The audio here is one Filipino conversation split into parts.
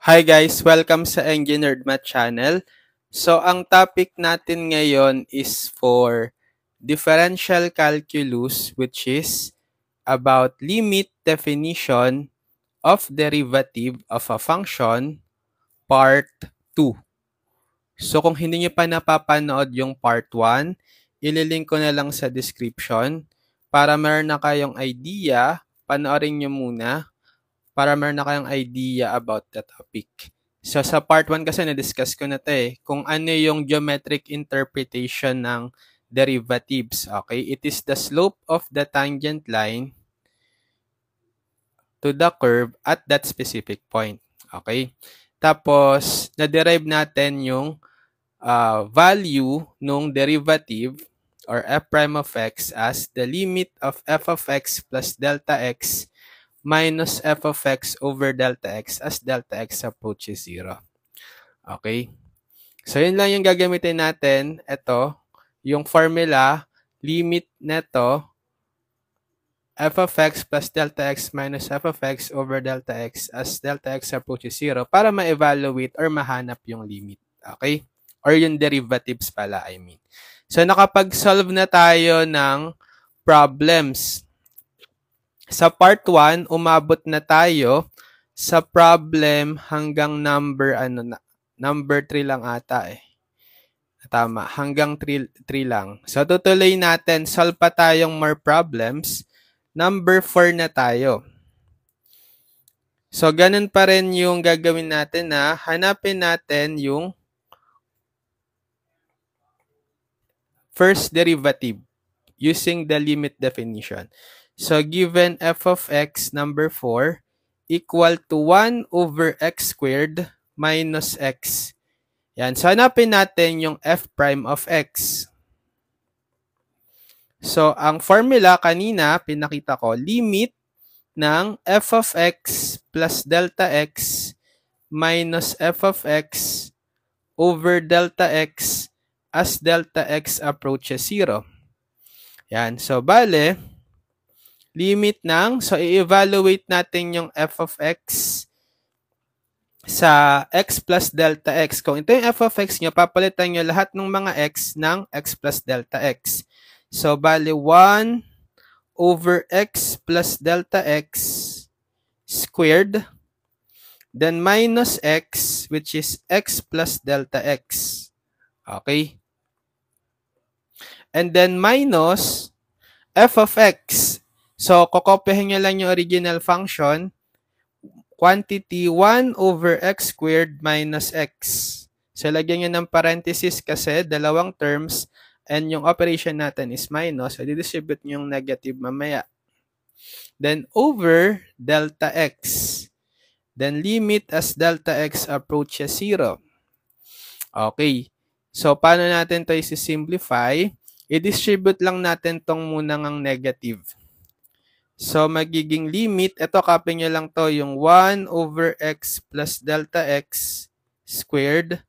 Hi guys! Welcome sa Engineered Math Channel. So, ang topic natin ngayon is for differential calculus, which is about limit definition of derivative of a function, part 2. So, kung hindi nyo pa napapanood yung part 1, ililink ko na lang sa description para meron na kayong idea, panoorin nyo muna para meron na kayong idea about the topic. So, sa part 1 kasi na-discuss ko na ito kung ano yung geometric interpretation ng derivatives. Okay? It is the slope of the tangent line to the curve at that specific point. Okay? Tapos, na-derive natin yung value nung derivative or f prime of x as the limit of f of x plus delta x minus f of x over delta x as delta x approaches 0. Okay? So, yun lang yung gagamitin natin. Ito, yung formula, limit neto, f of x plus delta x minus f of x over delta x as delta x approaches 0 para ma-evaluate or mahanap yung limit. Okay? Or yung derivatives pala, I mean. So, nakapag-solve na tayo ng problems. Sa part 1, umabot na tayo sa problem hanggang number 3 lang ata Tama, hanggang 3 lang. So tutuloy natin, solve pa tayong more problems. Number 4 na tayo. So ganun pa rin yung gagawin natin na hanapin natin yung first derivative using the limit definition. So, given f of x, number 4, equal to 1 over x squared minus x. Yan. So, hanapin natin yung f prime of x. So, ang formula kanina, pinakita ko, limit ng f of x plus delta x minus f of x over delta x as delta x approaches 0. Yan. So, bale, limit ng, so i-evaluate natin yung f of x sa x plus delta x. Kung ito yung f of x nyo, papalitan nyo lahat ng mga x ng x plus delta x. So, bali 1 over x plus delta x squared, then minus x, which is x plus delta x. Okay? And then minus f of x. So, kokopyahin nyo lang yung original function, quantity 1 over x squared minus x. So, lagyan nyo ng parenthesis kasi dalawang terms and yung operation natin is minus. So, didistribute nyo yung negative mamaya. Then, over delta x. Then, limit as delta x approaches 0. Okay. So, paano natin ito i-simplify? I-distribute lang natin tong munang ang negative. So, magiging limit, ito copy nyo lang to yung 1 over x plus delta x squared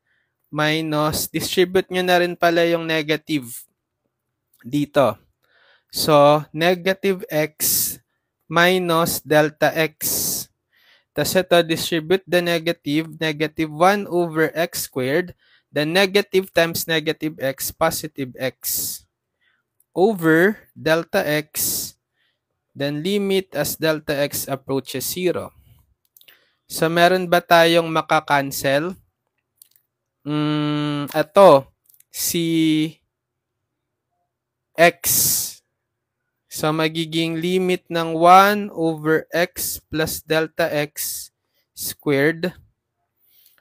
minus, distribute nyo na rin pala yung negative dito. So, negative x minus delta x. Tapos ito, distribute the negative, negative 1 over x squared, then negative times negative x, positive x over delta x, then limit as delta x approaches 0. So, meron ba tayong makakancel? Ito, si x. So, magiging limit ng 1 over x plus delta x squared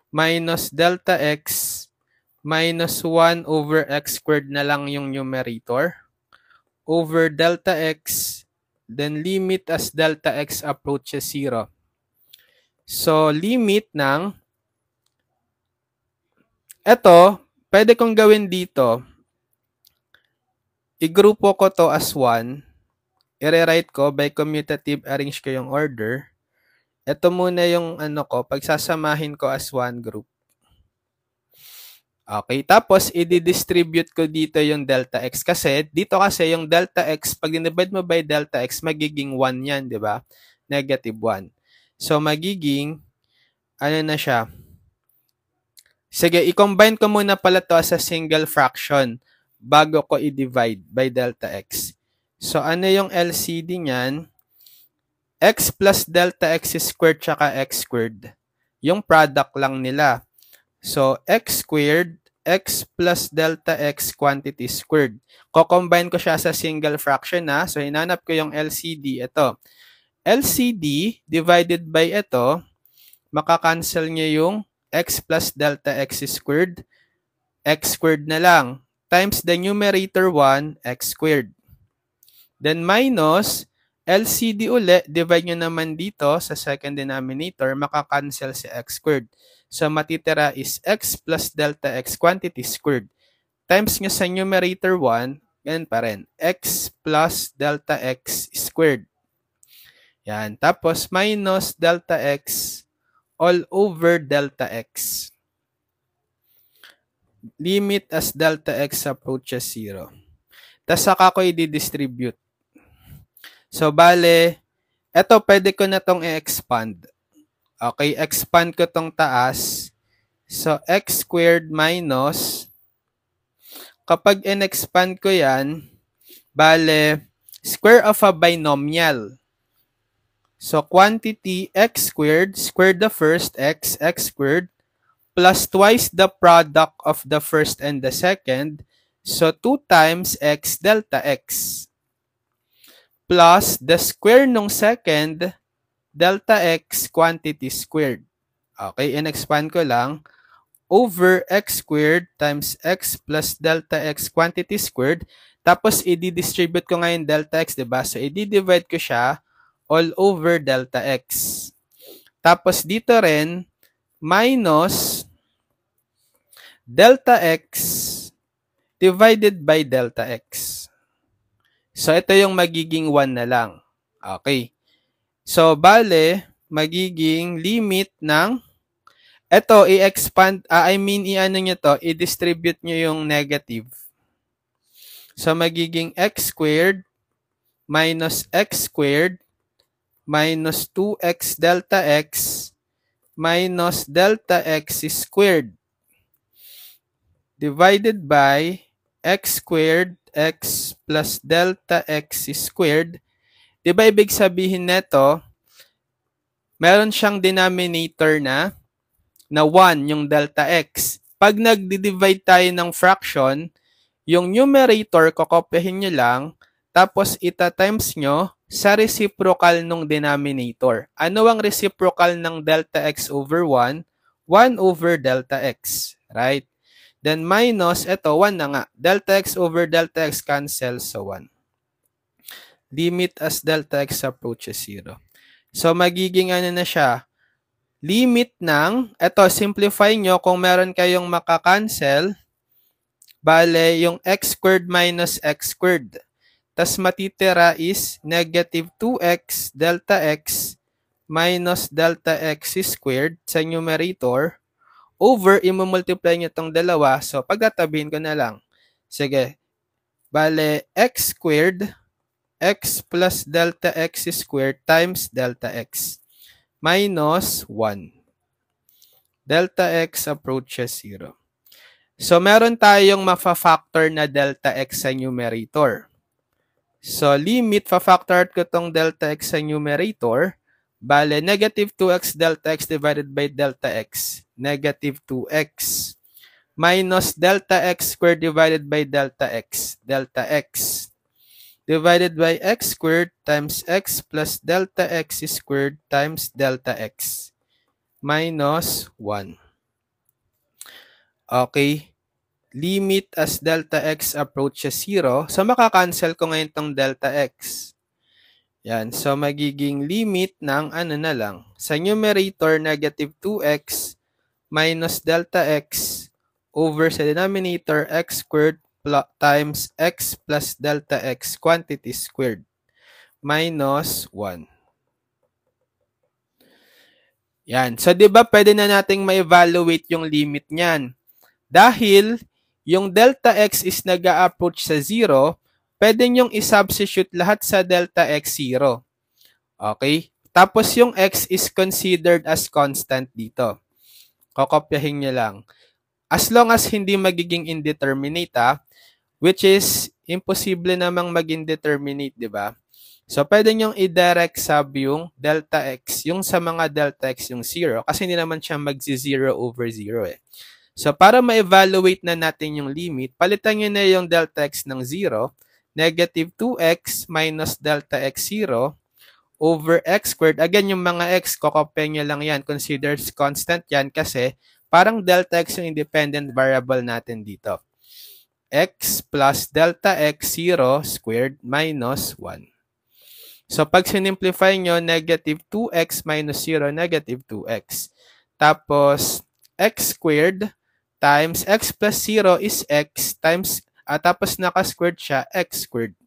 minus delta x minus 1 over x squared na lang yung numerator over delta x, then limit as delta x approaches 0. So, limit ng, eto, pwede kong gawin dito, igrupo ko to as 1, i-rewrite ko by commutative, arrange ko yung order. Ito muna yung pagsasamahin ko as 1 group. Okay, tapos i-distribute ko dito yung delta x kasi dito kasi yung delta x pag dinivide mo by delta x magiging 1 yan, di ba? Negative 1. So magiging ano na siya? Sige, i-combine ko muna pala to as a single fraction bago ko i-divide by delta x. So, ano yung LCD niyan? X plus delta x squared tsaka x squared. Yung product lang nila. So, x squared, x plus delta x quantity squared. Ko-combine ko siya sa single fraction na. So, hinanap ko yung LCD. Ito. LCD divided by ito, makakancel niya yung x plus delta x squared na lang, times the numerator 1, x squared. Then minus, LCD uli, divide nyo naman dito sa second denominator, makakancel si x squared. So, matitira is x plus delta x quantity squared. Times nyo sa numerator 1, ganun pa rin, x plus delta x squared. Yan. Tapos, minus delta x all over delta x. Limit as delta x approaches 0. Tapos, saka ko i-distribute. So, bale, eto, pwede ko na tong i-expand. Okay, expand ko tong taas. So, x squared minus, kapag in-expand ko yan, bale, square of a binomial. So, quantity x squared, squared the first, x squared, plus twice the product of the first and the second. So, 2 times x delta x. Plus the square nung second, delta x quantity squared. Okay, in-expand ko lang. Over x squared times x plus delta x quantity squared. Tapos, i-distribute ko ngayon delta x, diba? So, i-divide ko siya all over delta x. Tapos dito rin, minus delta x divided by delta x. So, ito yung magiging 1 na lang. Okay. So, bale, magiging limit ng, ito, i-expand, i-ano nyo to, i-distribute nyo yung negative. So, magiging x squared minus x squared minus 2x delta x minus delta x squared divided by x squared x plus delta x squared. Diba ibig sabihin neto, meron siyang denominator na 1, yung delta x. Pag nagdi-divide tayo ng fraction, yung numerator, kokopyahin nyo lang, tapos ita-times nyo sa reciprocal nung denominator. Ano ang reciprocal ng delta x over 1? 1 over delta x, right? Then minus, ito, 1 na nga. Delta x over delta x cancels, so 1. Limit as delta x approaches 0. So, magiging ano na siya? Limit ng, ito, simplify nyo kung meron kayong makakancel, bale, yung x squared minus x squared. Tas matitira is negative 2x delta x minus delta x squared sa numerator over, imumultiply nyo itong dalawa. So, pagtatabihin ko na lang. Sige. Bale, x squared, x plus delta x squared times delta x minus 1. Delta x approaches 0. So, meron tayong mafa-factor na delta x sa numerator. So, limit, fa-factor ko itong delta x sa numerator. Bale, negative 2x delta x divided by delta x. Negative 2x. Minus delta x squared divided by delta x. Delta x. Divided by x squared times x plus delta x squared times delta x. Minus 1. Okay. Limit as delta x approaches 0. So, makakancel ko ngayon itong delta x. Yan. So, magiging limit ng ano na lang. Sa numerator, negative 2x minus delta x over sa denominator x squared times x plus delta x quantity squared minus 1. Yan. So, di ba pwede na nating ma-evaluate yung limit niyan? Dahil yung delta x is nag-a-approach sa 0, pwede nyong i-substitute lahat sa delta x 0. Okay? Tapos yung x is considered as constant dito. Kokopyahin nyo lang. As long as hindi magiging indeterminate, which is imposible namang maging determinate, di ba? So, pwede nyong i-direct sub yung delta x, yung sa mga delta x yung 0, kasi hindi naman siya mag-0 over 0 eh. So, para ma-evaluate na natin yung limit, palitan nyo na yung delta x ng 0, negative 2x minus delta x 0 over x squared. Again, yung mga x, kokopya nyo lang yan. Considered constant yan kasi parang delta x yung independent variable natin dito. X plus delta x 0 squared minus 1. So, pag sinimplify nyo, negative 2x minus 0, negative 2x. Tapos, x squared times x plus 0 is x times, tapos naka-squared siya, x squared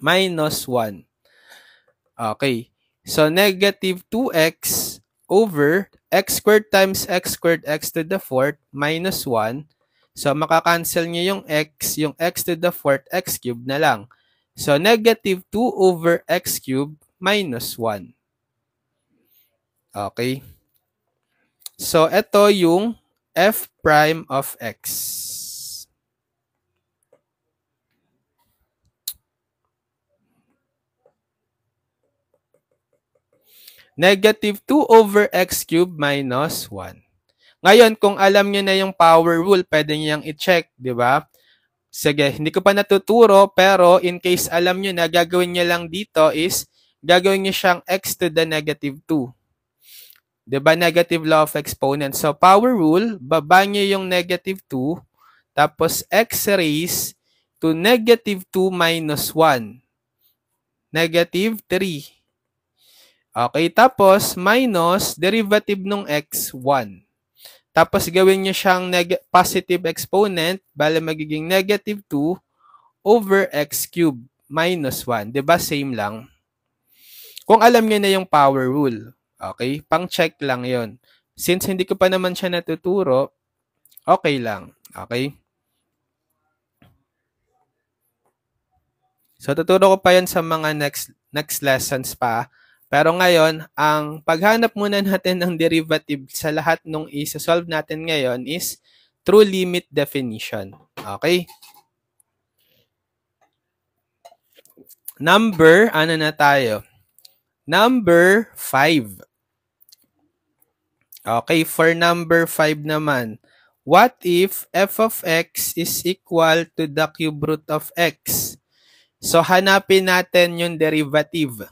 minus 1. Okay. So, negative 2x over x squared times x squared x to the fourth minus 1. So, makakancel nyo yung x to the fourth, x cubed na lang. So, negative 2 over x cubed minus 1. Okay. So, ito yung f prime of x. Negative 2 over x cubed minus 1. Ngayon, kung alam nyo na yung power rule, pwede nyo yung i-check, di ba? Sige, hindi ko pa natuturo, pero in case alam nyo na, gagawin nyo lang dito is, gagawin nyo siyang x to the negative 2. Di ba? Negative law of exponents. So, power rule, baba nyo yung negative 2, tapos x raised to negative 2 minus 1. Negative 3. Okay, tapos minus derivative ng x, 1. Tapos gawin nyo siyang positive exponent, bale magiging negative 2 over x cubed minus 1. Diba? Same lang. Kung alam nyo na yung power rule. Okay? Pang-check lang yon. Since hindi ko pa naman siya natuturo, okay lang. Okay? So, tuturo ko pa yan sa mga next lessons pa. Pero ngayon, ang paghanap muna natin ng derivative sa lahat nung isa-solve natin ngayon is through limit definition. Okay? Number, ano na tayo? Number 5. Okay, for number 5 naman. What if f of x is equal to the cube root of x? So, hanapin natin yung derivative.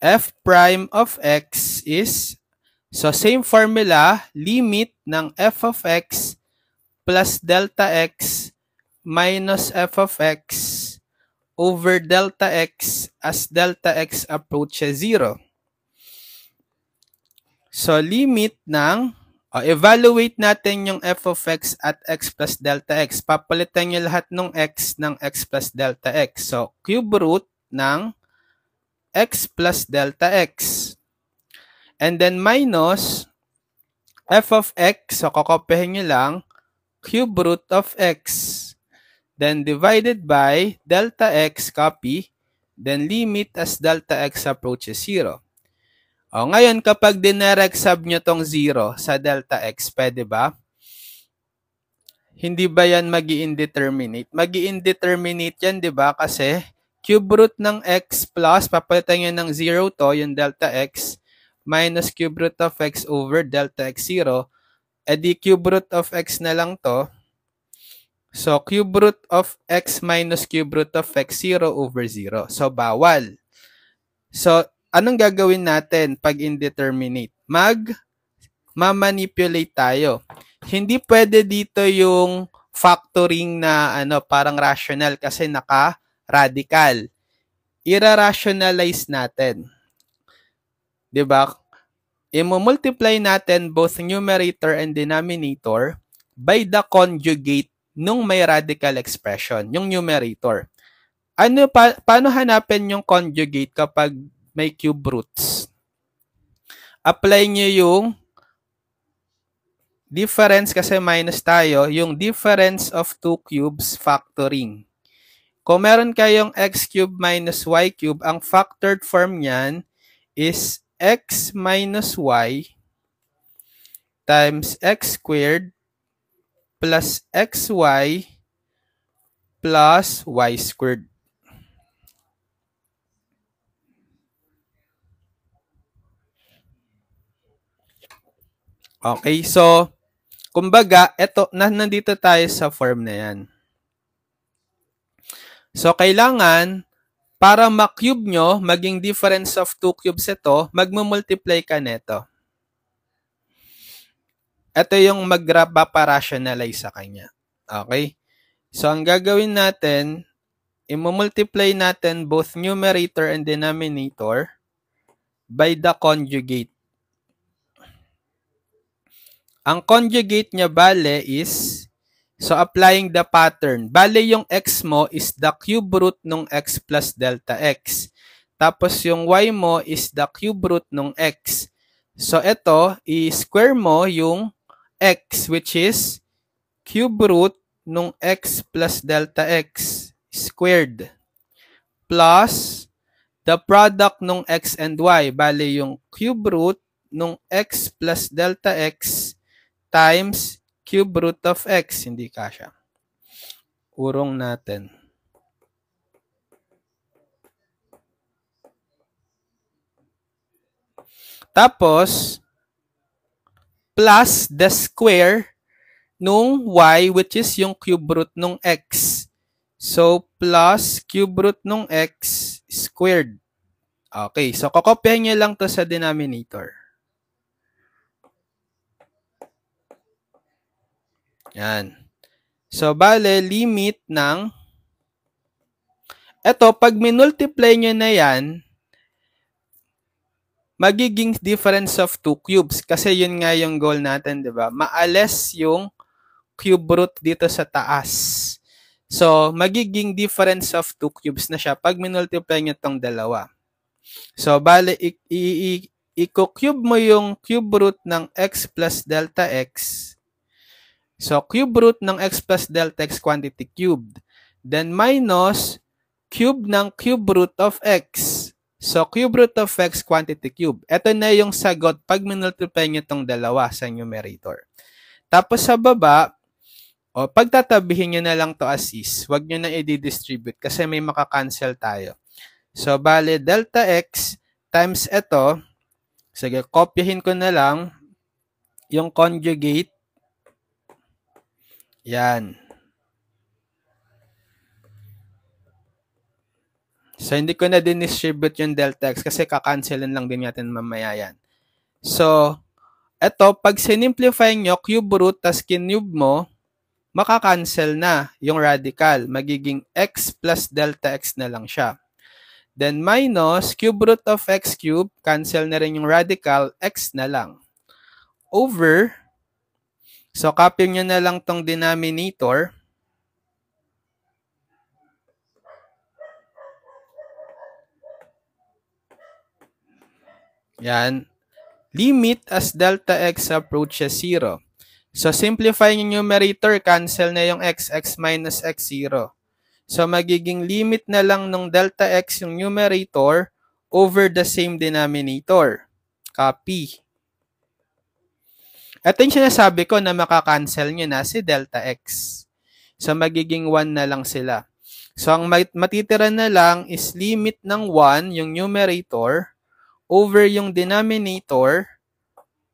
F prime of x is, so same formula, limit ng f of x plus delta x minus f of x over delta x as delta x approaches 0. So, limit ng, evaluate natin yung f of x at x plus delta x. Papalitan nyo lahat ng x plus delta x. So, cube root ng x plus delta x. And then minus f of x, so kokopyahin nyo lang, cube root of x. Then divided by delta x, copy, then limit as delta x approaches 0. O, ngayon, kapag dinirect sub nyo tong 0 sa delta x, pwede ba? Hindi ba yan magi-indeterminate? Magi-indeterminate yan, di ba? Kasi cube root ng x plus, papalitan nyo ng 0 to, yung delta x, minus cube root of x over delta x 0, di cube root of x na lang to. So, cube root of x minus cube root of x 0 over 0. So, bawal. So, anong gagawin natin pag indeterminate? Mamanipulate tayo. Hindi pwede dito yung factoring na parang rational kasi naka-radical. Ira-rationalize natin. Diba? I-multiply natin both numerator and denominator by the conjugate nung may radical expression, yung numerator. Paano hanapin yung conjugate kapag may cube roots? Apply nyo yung difference kasi minus tayo, yung difference of two cubes factoring. Kung meron kayong x cube minus y cube, ang factored form niyan is x minus y times x squared plus xy plus y squared. Okay, so kumbaga, nandito tayo sa form na yan. So, kailangan, para ma-cube nyo, maging difference of 2 cubes ito, magmumultiply ka neto. Ito yung mag-rationalize sa kanya. Okay? So, ang gagawin natin, i-multiply natin both numerator and denominator by the conjugate. Ang conjugate niya, bale, is, so applying the pattern, bale yung x mo is the cube root ng x plus delta x. Tapos yung y mo is the cube root ng x. So ito, i-square mo yung x, which is cube root ng x plus delta x squared plus the product ng x and y, bale yung cube root ng x plus delta x times cube root of x. Hindi kasya. Urong natin. Tapos, plus the square nung y, which is yung cube root nung x. So, plus cube root nung x squared. Okay, so kokopyahin nyo lang to sa denominator. Yan. So, bale, limit ng, eto, pag minultiply nyo na yan, magiging difference of 2 cubes. Kasi yun nga yung goal natin, di ba? Maalis yung cube root dito sa taas. So, magiging difference of 2 cubes na siya pag minultiply nyo itong dalawa. So, bale, i-cube mo yung cube root ng x plus delta x. So, cube root ng x plus delta x quantity cubed. Then, minus cube ng cube root of x. So, cube root of x quantity cube. Ito na yung sagot pag minultiply nyo itong dalawa sa numerator. Tapos sa baba, pagtatabihin nyo na lang to as is. Huwag nyo na i-distribute kasi may makakancel tayo. So, bale, delta x times ito. Sige, kopyahin ko na lang yung conjugate. Yan. So, hindi ko na din-distribute yung delta x kasi kakancelin lang din natin mamaya yan. So, eto, pag sinimplify nyo, cube root, tas kinube mo, makakancel na yung radical. Magiging x plus delta x na lang siya. Then, minus cube root of x cube, cancel na rin yung radical, x na lang. Over, so copy nyo na lang tong denominator. Yan. Limit as delta x approaches 0. So, simplify yung numerator, cancel na yung x minus x 0. So, magiging limit na lang ng delta x yung numerator over the same denominator. Copy. Ito yung sinasabi ko na makakancel nyo na si delta x. So, magiging 1 na lang sila. So, ang matitira na lang is limit ng 1 yung numerator over yung denominator,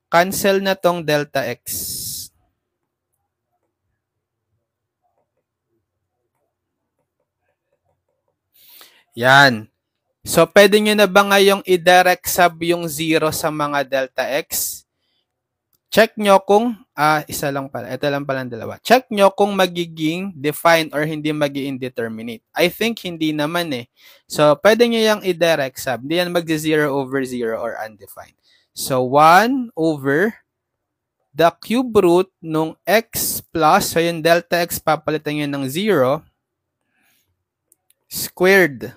cancel na tong delta x. Yan. So, pwede nyo na ba ngayong i-direct sub yung 0 sa mga delta x? Check nyo kung, isa lang pala, ito lang pala ang dalawa. Check nyo kung magiging defined or hindi magiging indeterminate. I think hindi naman eh. So, pwede nyo yung i-direct sub. Hindi yan mag-0 over 0 or undefined. So, 1 over the cube root nung x plus, so yung delta x papalitan nyo ng 0, squared.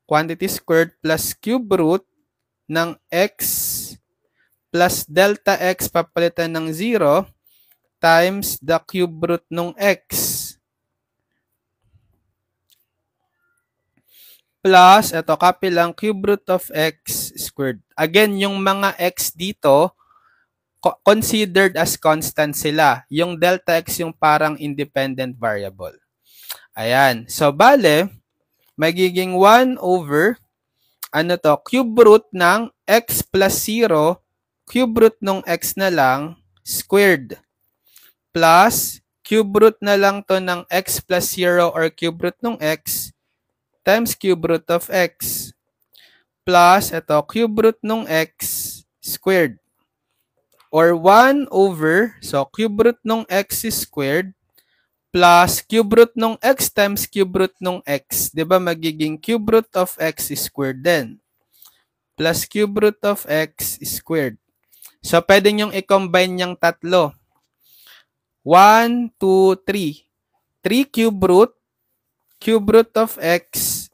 Quantity squared plus cube root ng x plus delta x papalitan ng 0 times the cube root ng x. plus, ito, copy lang, cube root of x squared. Again, yung mga x dito, considered as constant sila. Yung delta x yung parang independent variable. Ayan. So, bale, magiging 1 over, ano to, cube root ng x plus 0, cube root ng x na lang, squared. Plus, cube root na lang to ng x plus 0 or cube root ng x times cube root of x. Plus, ito, cube root ng x squared. Or 1 over, so cube root ng x squared plus cube root ng x times cube root ng x. Diba magiging cube root of x squared din. Plus cube root of x squared. So, pwede nyong i-combine yung tatlo. 1, 2, 3. 3 cube root of x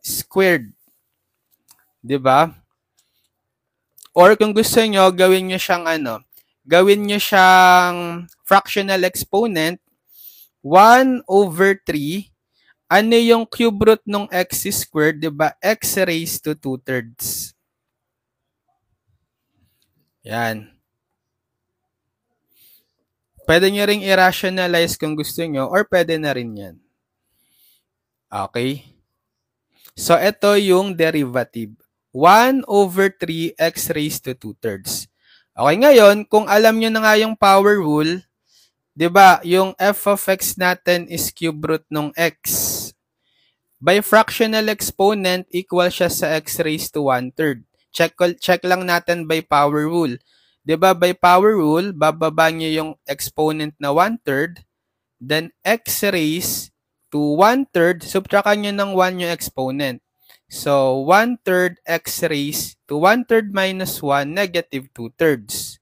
squared. Diba? Or kung gusto nyo, gawin nyo siyang gawin nyo siyang fractional exponent, 1 over 3, ano yung cube root ng x squared, diba? X raised to 2/3. Yan. Pwede nyo ring i-rationalize kung gusto nyo or pwede na rin yan. Okay? So, ito yung derivative. 1 over 3 x raised to 2/3. Okay, ngayon, kung alam nyo na nga yung power rule, diba, yung f of x natin is cube root ng x. By fractional exponent, equal siya sa x raised to 1/3. Check lang natin by power rule. Diba, by power rule, bababa nyo yung exponent na 1/3, then x raised to 1/3, subtrakan nyo ng 1 yung exponent. So, 1/3 x raised to 1/3 minus 1, negative 2/3.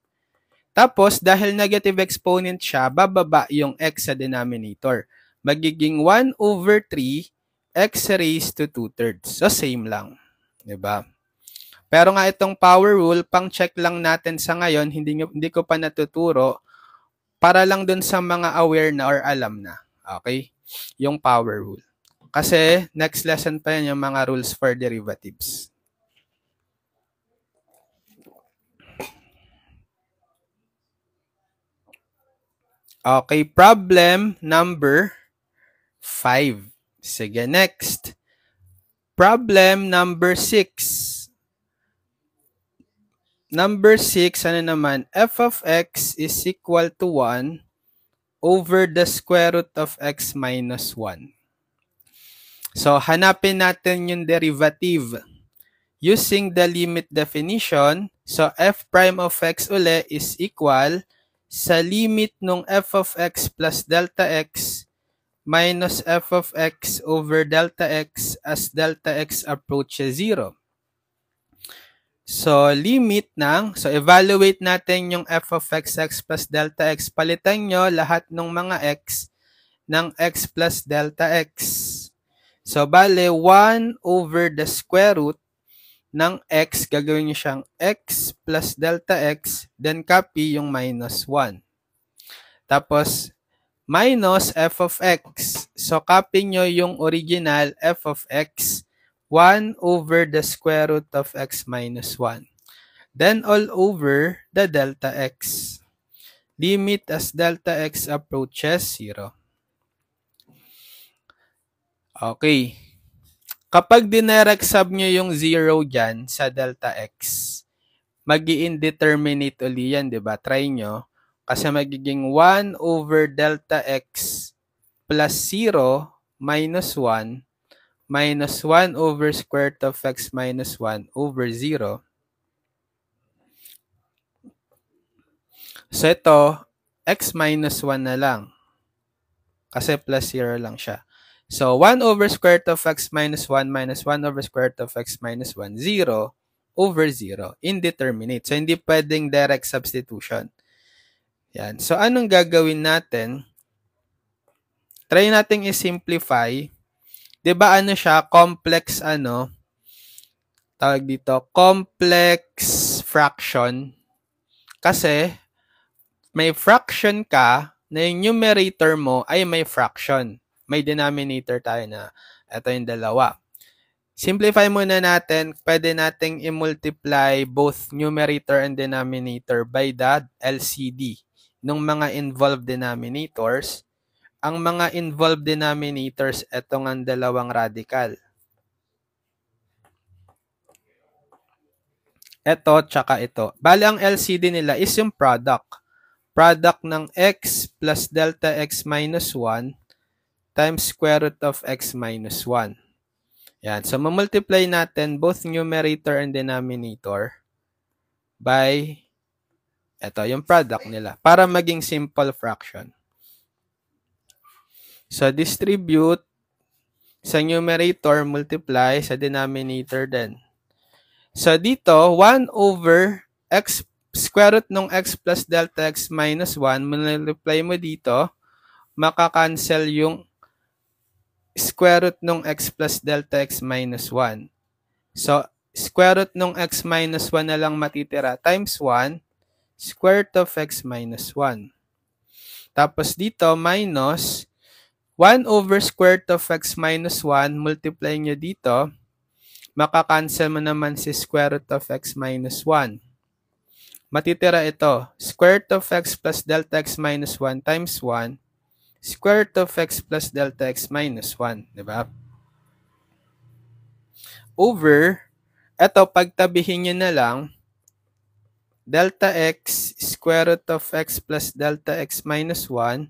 Tapos, dahil negative exponent siya, bababa yung x sa denominator. Magiging 1 over 3 x raised to 2/3. So, same lang. Diba? Pero nga itong power rule, pang-check lang natin sa ngayon, hindi ko pa natuturo, para lang dun sa mga aware na or alam na. Okay? Yung power rule. Kasi, next lesson pa yan yung mga rules for derivatives. Okay, problem number 5. Sige, next. Problem number 6. Number 6, ano naman? F of x is equal to 1 over the square root of x minus 1. So, hanapin natin yung derivative. Using the limit definition, so f prime of x uli is equal sa limit ng f of x plus delta x minus f of x over delta x as delta x approaches 0. So, limit so evaluate natin yung f of x plus delta x. Palitan nyo lahat ng mga x ng x plus delta x. So, bale, 1 over the square root ng x, gagawin nyo siyang x plus delta x, then copy yung minus 1. Tapos, minus f of x. So, copy nyo yung original f of x, 1 over the square root of x minus 1. Then, all over the delta x. Limit as delta x approaches 0. Okay. Kapag dinirect sub nyo yung 0 dyan sa delta x, mag-i-indeterminate uli yan, diba? Try nyo. Kasi magiging 1 over delta x plus 0 minus 1 minus 1 over square root of x minus 1 over 0. So, ito, x minus 1 na lang. Kasi plus 0 lang siya. So, 1 over square root of x minus 1 minus 1 over square root of x minus 1, 0 over 0. Indeterminate. So, hindi pwedeng direct substitution. Yan. So, anong gagawin natin? Try natin i-simplify. Diba ano siya? Complex tawag dito, complex fraction. Kasi, may fraction ka na yung numerator mo ay may fraction. May denominator tayo na ito yung dalawa. Simplify muna natin, pwede nating i-multiply both numerator and denominator by the LCD ng mga involved denominators. Ang mga involved denominators, etong ang dalawang radical. Ito, tsaka ito. Bali, ang LCD nila is yung product. Product ng x plus delta x minus 1 times square root of x minus 1. Yan. So, mamultiply natin both numerator and denominator by ito, yung product nila para maging simple fraction. So, distribute sa numerator, multiply sa denominator din. So, dito, 1 over x square root ng x plus delta x minus 1, multiply mo dito, makakancel yung square root ng x plus delta x minus 1. So, square root ng x minus 1 na lang matitira times 1, square root of x minus 1. Tapos dito, minus 1 over square root of x minus 1, multiply nyo dito, makakancel mo naman si square root of x minus 1. Matitira ito, square root of x plus delta x minus 1 times 1, square root of x plus delta x minus 1. Diba? Over, ito, pagtabihin nyo na lang, delta x square root of x plus delta x minus 1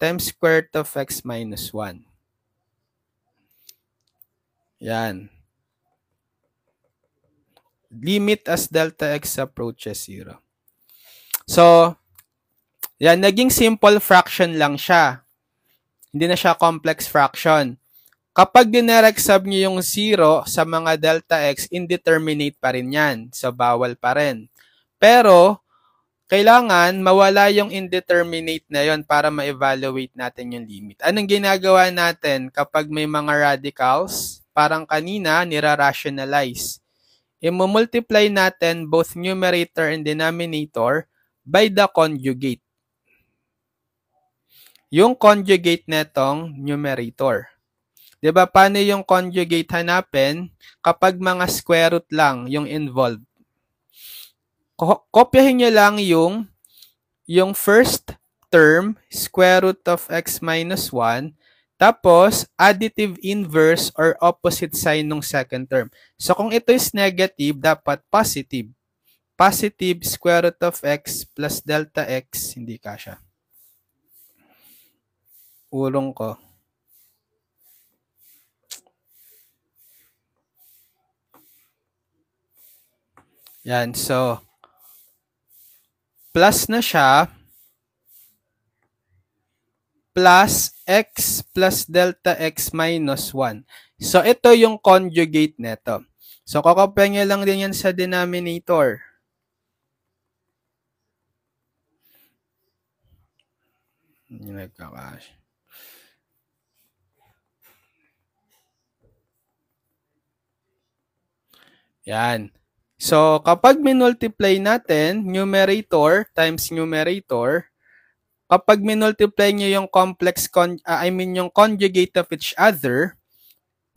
times square root of x minus 1. Yan. Limit as delta x approaches 0. So, yan, naging simple fraction lang siya. Hindi na siya complex fraction. Kapag dinirect sub nyo yung 0 sa mga delta x, indeterminate pa rin yan. So, bawal pa rin. Pero, kailangan mawala yung indeterminate na yon para ma-evaluate natin yung limit. Anong ginagawa natin kapag may mga radicals? Parang kanina, nira-rationalize. I-multiply natin both numerator and denominator by the conjugate. Yung conjugate netong numerator. Diba, paano yung conjugate hanapin kapag mga square root lang yung involved? Kopyahin nyo lang yung first term, square root of x minus 1, tapos additive inverse or opposite sign ng second term. So, kung ito is negative, dapat positive. Positive square root of x plus delta x, hindi kasya. Ulong ko. Yan, so, plus na siya, plus x plus delta x minus 1. So, ito yung conjugate neto. So, kakopya nyo lang din yan sa denominator. Nagkakash. Yan. So, kapag minultiply natin, numerator times numerator, kapag minultiply nyo yung yung conjugate of each other,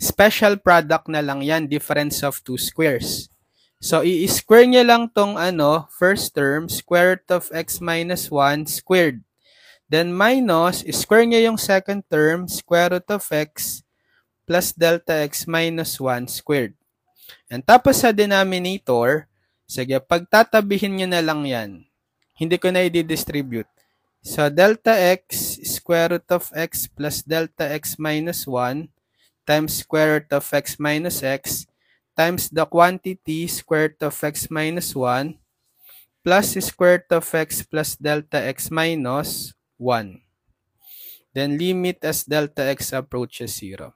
special product na lang yan, difference of two squares. So, i-square nyo lang tong first term, square root of x minus 1 squared. Then, minus, square nyo yung second term, square root of x plus delta x minus 1 squared. And tapos sa denominator, sige, pagtatabihin nyo na lang yan. Hindi ko na i-distribute. So, delta x square root of x plus delta x minus 1 times square root of x minus x times the quantity square root of x minus 1 plus square root of x plus delta x minus 1. Then, limit as delta x approaches 0.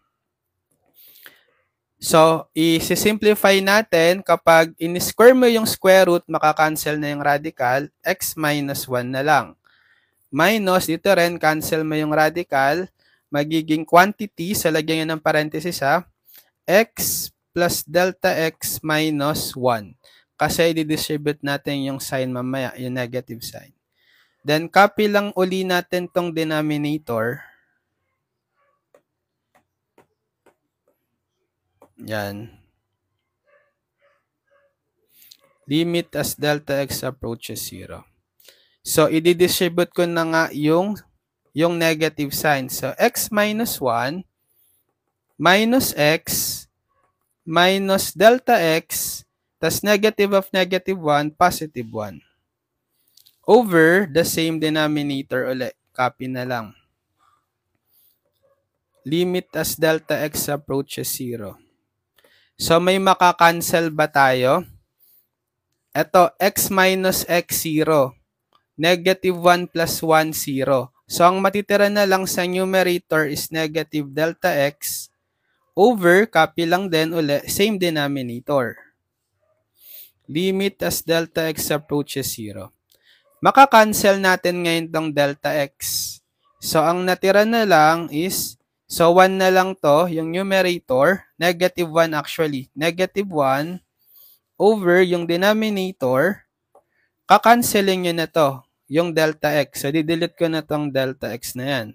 So, i-simplify natin kapag in-square mo yung square root, makakancel na yung radical, x minus 1 na lang. Minus, dito rin, cancel mo yung radical, magiging quantity, so lagyan nyo ng parenthesis ha, x plus delta x minus 1. Kasi i-distribute natin yung sign mamaya, yung negative sign. Then, copy lang uli natin tong denominator. Yan. Limit as delta x approaches 0. So, i-distribute ko na nga yung negative sign. So, x minus 1 minus x minus delta x tas negative of negative 1, positive 1. Over the same denominator ulit. Copy na lang. Limit as delta x approaches 0. So, may makakancel ba tayo? Ito, x minus x 0. Negative 1 plus 1, 0. So, ang matitira na lang sa numerator is negative delta x over, copy lang din uli, same denominator. Limit as delta x approaches 0. Makakancel natin ngayon tong delta x. So, ang natira na lang is, so 1 na lang to, yung numerator, negative 1 actually, negative 1 over yung denominator, kakancelin nyo na to, yung delta x. So, didelete ko na tong delta x na yan.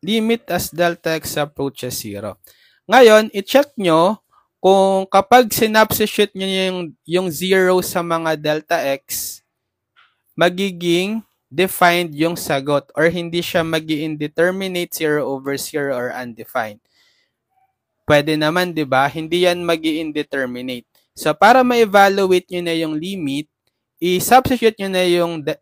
Limit as delta x approaches 0. Ngayon, i-check nyo kung kapag sinubstitute nyo yung 0 sa mga delta x, magiging defined yung sagot or hindi siya mag-indeterminate 0 over 0 or undefined. Pwede naman, di ba? Hindi yan mag-indeterminate. So, para ma-evaluate nyo na yung limit, i-substitute nyo na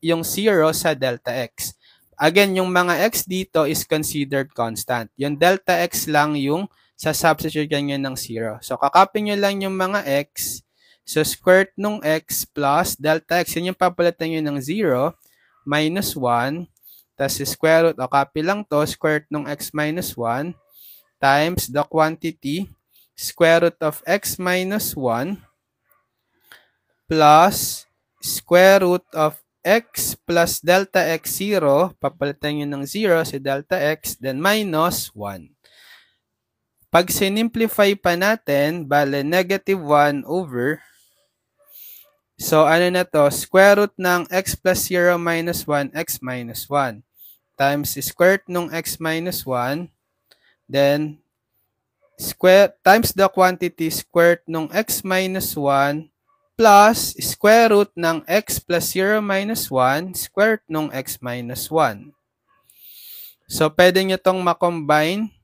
yung 0 sa delta x. Again, yung mga x dito is considered constant. Yung delta x lang yung sa-substitute nyo ng 0. So, kakopy nyo lang yung mga x. So, square root nung x plus delta x. Yun yung papalitan nyo ng 0 minus 1. Tapos, square root, o copy lang to, square root nung x minus 1 times the quantity square root of x minus 1 plus square root of x plus delta x 0. Papalitan nyo ng 0 si delta x, then minus 1. Pag sinimplify pa natin, bale negative 1 over, so ano na to, square root ng x plus 0 minus 1, x minus 1, times square root ng x minus 1, then square times the quantity square root ng x minus 1 plus square root ng x plus 0 minus 1, square root ng x minus 1. So, pwede nyo itong makombine.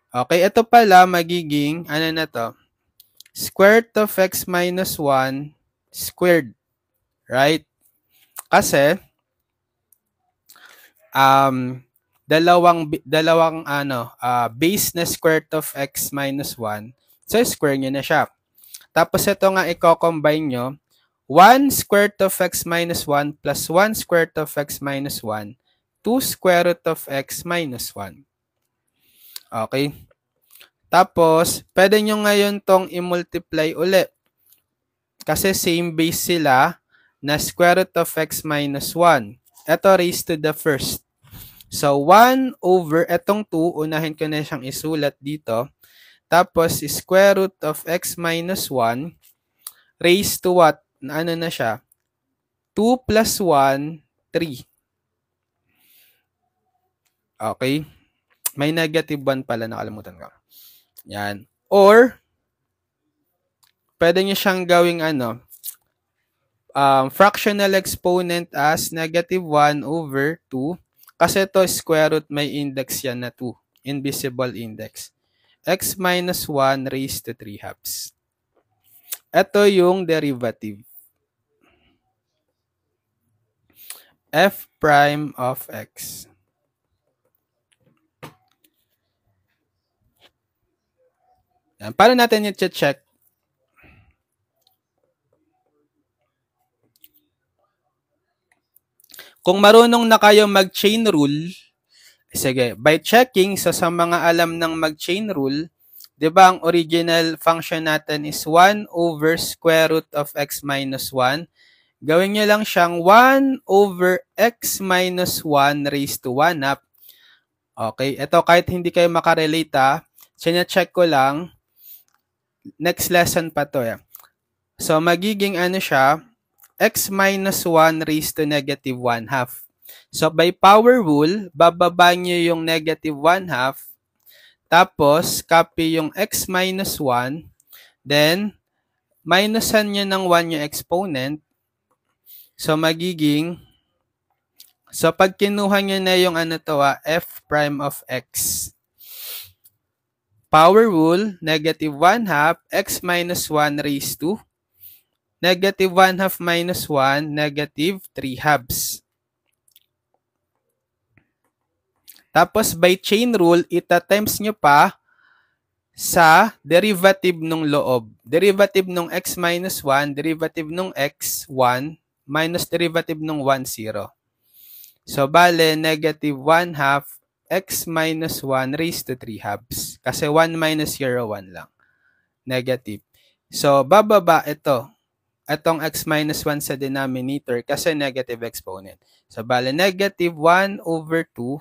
Okay, ito pala magiging, ano na to? Square root of x minus 1 squared. Right? Kasi, dalawang base na square root of x minus 1. So, square nyo na siya. Tapos, ito nga i-combine nyo. 1 square root of x minus 1 plus 1 square root of x minus 1. 2 square root of x minus 1. Okay. Tapos, pwede nyo ngayon tong i-multiply ulit. Kasi same base sila na square root of x minus 1. Ito raised to the first. So, 1 over, etong 2, unahin ko na siyang isulat dito. Tapos, square root of x minus 1 raised to what? Ano na siya? 2 plus 1, 3. Okay. May negative 1 pala, nakalimutan ko. Yan. Or, pwede nyo siyang gawing fractional exponent as negative 1 over 2. Kasi ito, square root, may index yan na 2. Invisible index. X minus 1 raised to 3 halves. Ito yung derivative. F prime of x. Yan. Paano natin i-check? Kung marunong na kayo mag-chain rule, sige, by checking, so sa mga alam ng mag-chain rule, di ba ang original function natin is 1 over square root of x minus 1. Gawin nyo lang siyang 1 over x minus 1 raised to 1 up. Okay, ito kahit hindi kayo makarelate sina-check ko lang. Next lesson pa to. So, magiging ano siya, x minus 1 raised to negative 1 half. So, by power rule, bababa nyo yung negative 1 half, Tapos, copy yung x minus 1. Then, minusan nyo ng 1 yung exponent. So, magiging, so pag kinuha nyo na yung f prime of x. Power rule, negative 1/2, x minus 1 raised to negative 1/2 minus 1, negative 3/2. Tapos, by chain rule, ita-times nyo pa sa derivative ng loob. Derivative ng x minus 1, derivative ng x, 1, minus derivative ng 1, 0. So, bale, negative 1/2 x minus 1 raised to 3/2. Kasi 1 minus 0, 1 lang. Negative. So, bababa ito. Itong x minus 1 sa denominator kasi negative exponent. So, bale, negative 1 over 2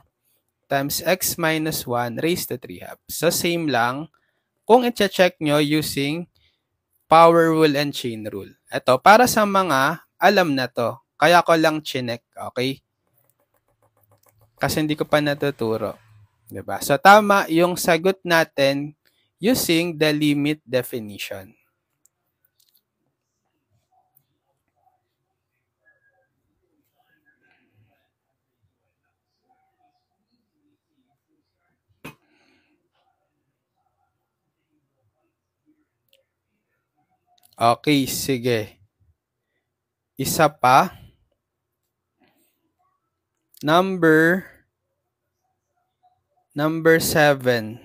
times x minus 1 raised to 3/2. So, same lang kung i-check nyo using power rule and chain rule. Ito, para sa mga alam na to. Kaya ko lang chinek, okay? Kasi hindi ko pa natuturo. Diba? So, tama yung sagot natin using the limit definition. Okay, sige. Isa pa. Number 7.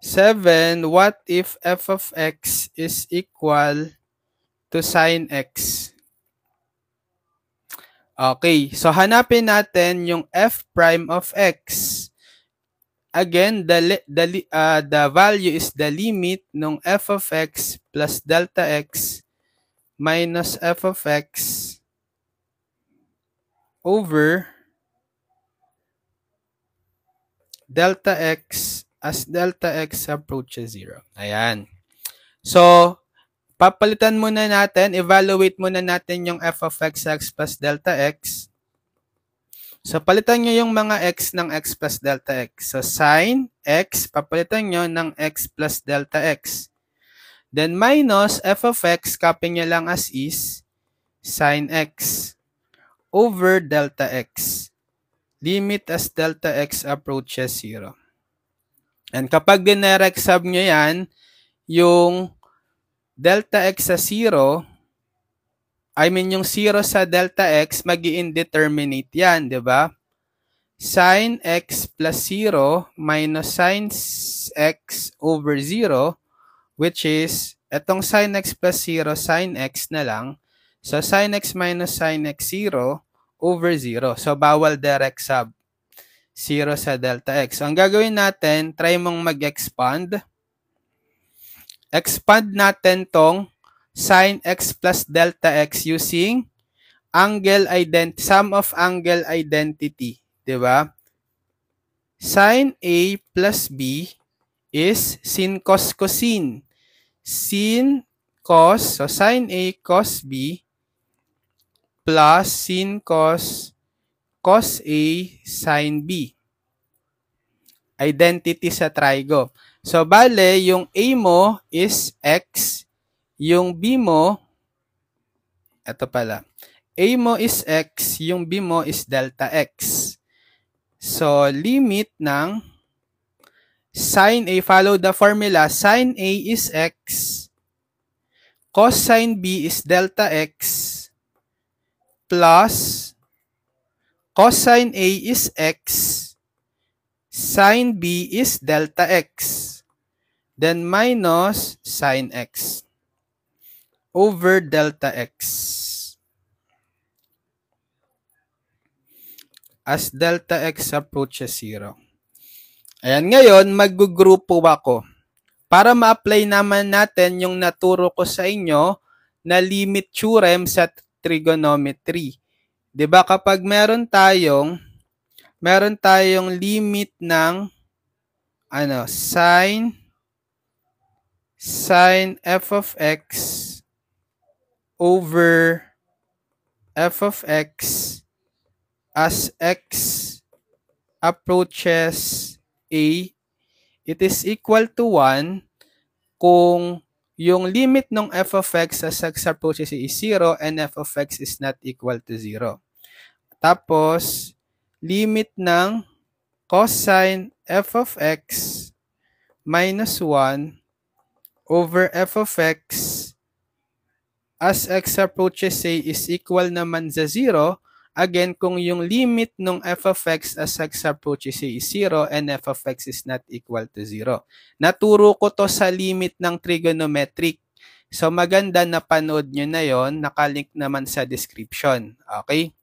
7, what if f of x is equal to sine x? Okay, so hanapin natin yung f prime of x. Again, the value is the limit ng f of x plus delta x minus f of x over delta x as delta x approaches 0. Ayan. So, papalitan muna natin, evaluate muna natin yung f of x plus delta x. So, palitan nyo yung mga x ng x plus delta x. So, sine x, papalitan nyo ng x plus delta x. Then, minus f of x, copy nyo lang as is, sine x over delta x. Limit as delta x approaches 0. And kapag dinirect sub nyo yan, yung delta x sa 0, yung 0 sa delta x, mag-i-indeterminate yan, di ba? Sin x plus 0 minus sin x over 0, which is, etong sin x plus 0, sin x na lang. So, sin x minus sin x 0 over 0. So, bawal direct sub. 0 sa delta x. So, ang gagawin natin, try mong mag-expand. Expand natin tong sin x plus delta x using sum of angle identity. Diba? Sin A plus B is sin cos cosine. Sin cos, so sin A cos B plus sin cos A sin B. Identity sa trigo. So, bale, yung A mo is X, yung B mo, ito pala, A mo is X, yung B mo is delta X. So, limit ng sin A, follow the formula, sin A is X, cosine B is delta X, plus cosine A is X, sin B is delta X. Then minus sin x over delta x. As delta x approaches 0. Ayan, ngayon, mag-grupo ako. Para ma-apply naman natin yung naturo ko sa inyo na limit theorem sa trigonometry. Diba kapag meron tayong limit ng sin f of x over f of x as x approaches A, it is equal to 1 kung yung limit ng f of x as x approaches A is 0 and f of x is not equal to 0. Tapos, limit ng cosine f of x minus 1 over f of x as x approaches A is equal naman sa 0, again, kung yung limit ng f of x as x approaches A is 0 and f of x is not equal to 0. Naturo ko to sa limit ng trigonometric. So, maganda na panood nyo na yon, nakalink naman sa description. Okay?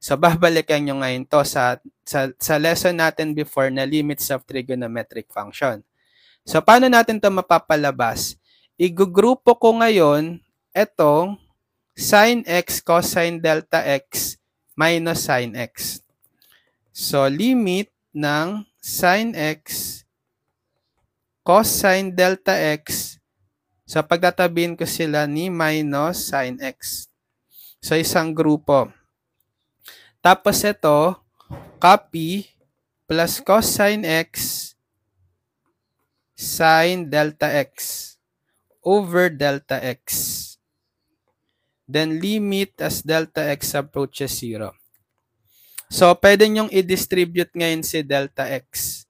So, babalikan nyo ngayon to sa lesson natin before na limits of trigonometric function. So, paano natin to mapapalabas? Igugrupo ko ngayon etong sin x cosine delta x minus sin x. So, limit ng sin x cosine delta x. So, pagtatabihin ko sila ni minus sin x. So, isang grupo. Tapos ito, copy plus cosine x sin delta x over delta x. Then limit as delta x approaches 0. So, pwede nyong i-distribute ngayon si delta x.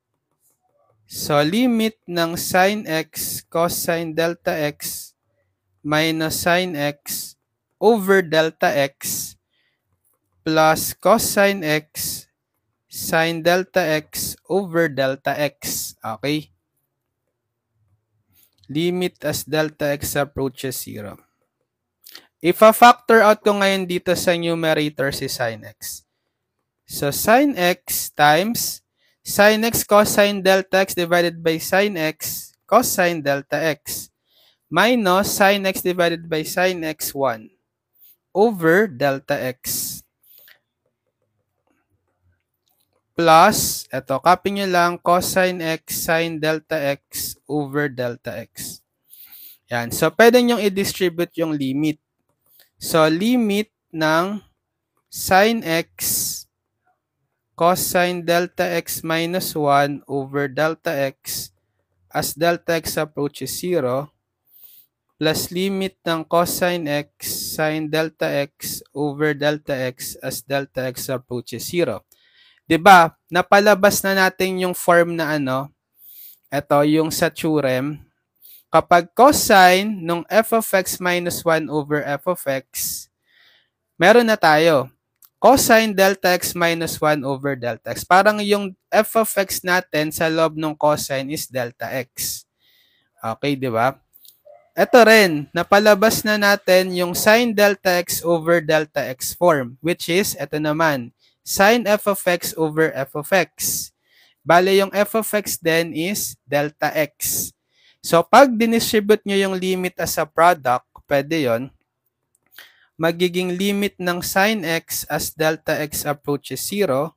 So, limit ng sin x cosine delta x minus sin x over delta x plus cosine x sin delta x over delta x. Okay? Limit as delta x approaches 0. If a-factor out ko ngayon dito sa numerator si sin x. So, sin x times sin x cosine delta x divided by sin x cosine delta x minus sin x divided by sin x1 over delta x. Plus, eto, copy nyo lang, cosine x sin delta x over delta x. Yan. So, pwede nyong i-distribute yung limit. So, limit ng sin x cosine delta x minus 1 over delta x as delta x approaches 0 plus limit ng cosine x sin delta x over delta x as delta x approaches 0. Diba? Napalabas na natin yung form na ito, yung sa theorem. Kapag cosine ng f of x minus 1 over f of x, meron na tayo. Cosine delta x minus 1 over delta x. Parang yung f of x natin sa loob ng cosine is delta x. Okay, di ba? Ito rin, napalabas na natin yung sin delta x over delta x form, which is, ito naman, sin f of x over f of x. Bale, yung f of x then is delta x. So, pag dinistribute nyo yung limit as a product, pwede yon, magiging limit ng sin x as delta x approaches 0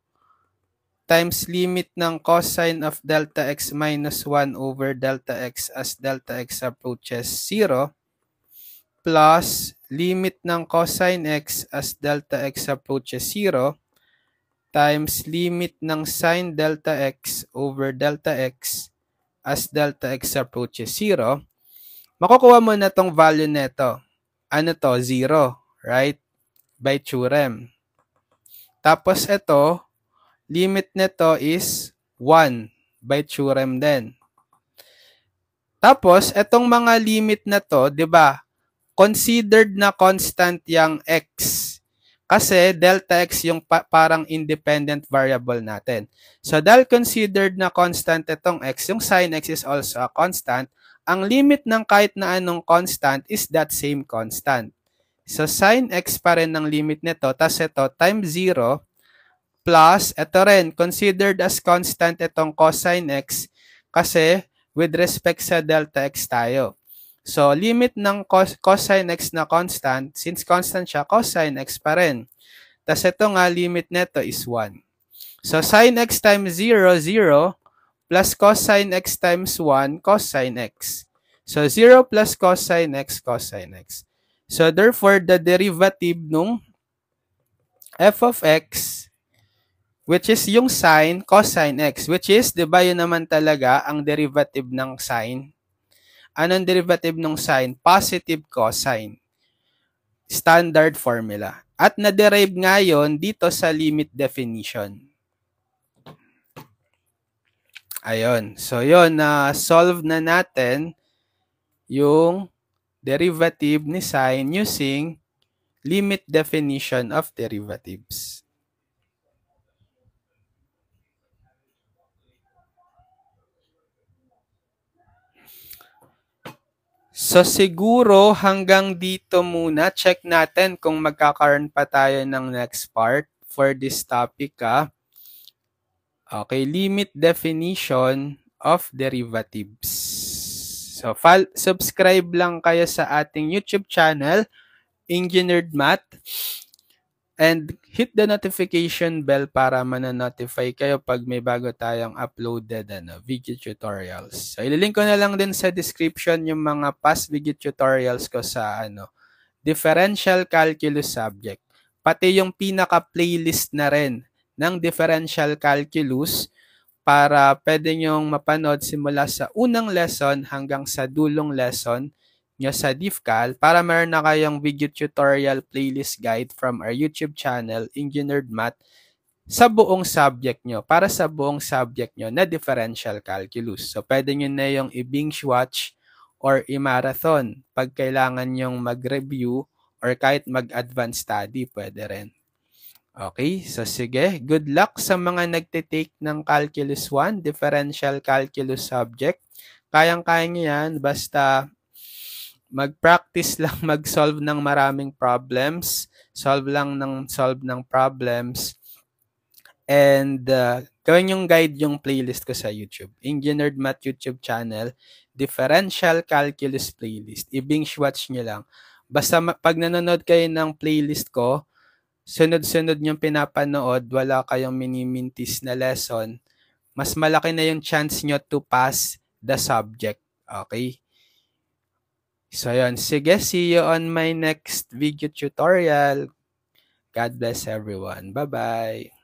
times limit ng cosine of delta x minus 1 over delta x as delta x approaches 0 plus limit ng cosine x as delta x approaches 0 times limit ng sin delta x over delta x as delta x approaches 0, makukuha mo na tong value neto. Ano to? 0, right? By theorem. Tapos ito, limit neto is 1 by theorem din. Tapos, itong mga limit na to, di ba, considered na constant yung x. Kasi delta x yung parang independent variable natin. So, dahil considered na constant itong x, yung sin x is also a constant. Ang limit ng kahit na anong constant is that same constant. So, sin x pa rin ang limit nito. Tapos ito, times 0, plus, ito rin, considered as constant itong cosine x kasi with respect sa delta x tayo. So, limit ng cosine x na constant, since constant siya, cosine x pa rin. Tapos ito nga, limit neto is 1. So, sin x times 0, 0, plus cosine x times 1, cosine x. So, 0 plus cosine x, cosine x. So, therefore, the derivative nung f of x which is yung sine, cosine x, which is, di ba yun naman talaga ang derivative ng sine? Anong derivative ng sine? Positive cosine. Standard formula. At na-derive nga yun dito sa limit definition. Ayun. So, yun, solve na natin yung derivative ni sine using limit definition of derivatives. So, siguro hanggang dito muna. Check natin kung magkakaroon pa tayo ng next part for this topic. Okay, limit definition of derivatives. So, subscribe lang kayo sa ating YouTube channel, Engineered Math, and hit the notification bell para mananotify kayo pag may bago tayong uploaded video tutorials. So, ililink ko na lang din sa description yung mga past video tutorials ko sa differential calculus subject. Pati yung pinaka-playlist na rin ng differential calculus para pwede nyong mapanood simula sa unang lesson hanggang sa dulong lesson nyo sa DIFCAL para meron na kayong video tutorial playlist guide from our YouTube channel, Engineered Math, sa buong subject nyo, para sa buong subject nyo na differential calculus. So, pwede nyo na yung i-binge watch or i-marathon pag kailangan nyong mag-review or kahit mag-advance study, pwede rin. Okay, so sige, good luck sa mga nagtitake ng Calculus 1, Differential Calculus subject. Kayang-kaya nyo yan, basta mag-practice lang mag-solve ng maraming problems, solve ng problems, and gawin yung guide yung playlist ko sa YouTube. Engineered Math YouTube channel, Differential Calculus playlist. I-binge watch nyo lang. Basta pag nanonood kayo ng playlist ko, sunod-sunod yung pinapanood, wala kayong minimintis na lesson, mas malaki na yung chance nyo to pass the subject. Okay? So, yun. Sige, see you on my next video tutorial. God bless everyone. Bye-bye.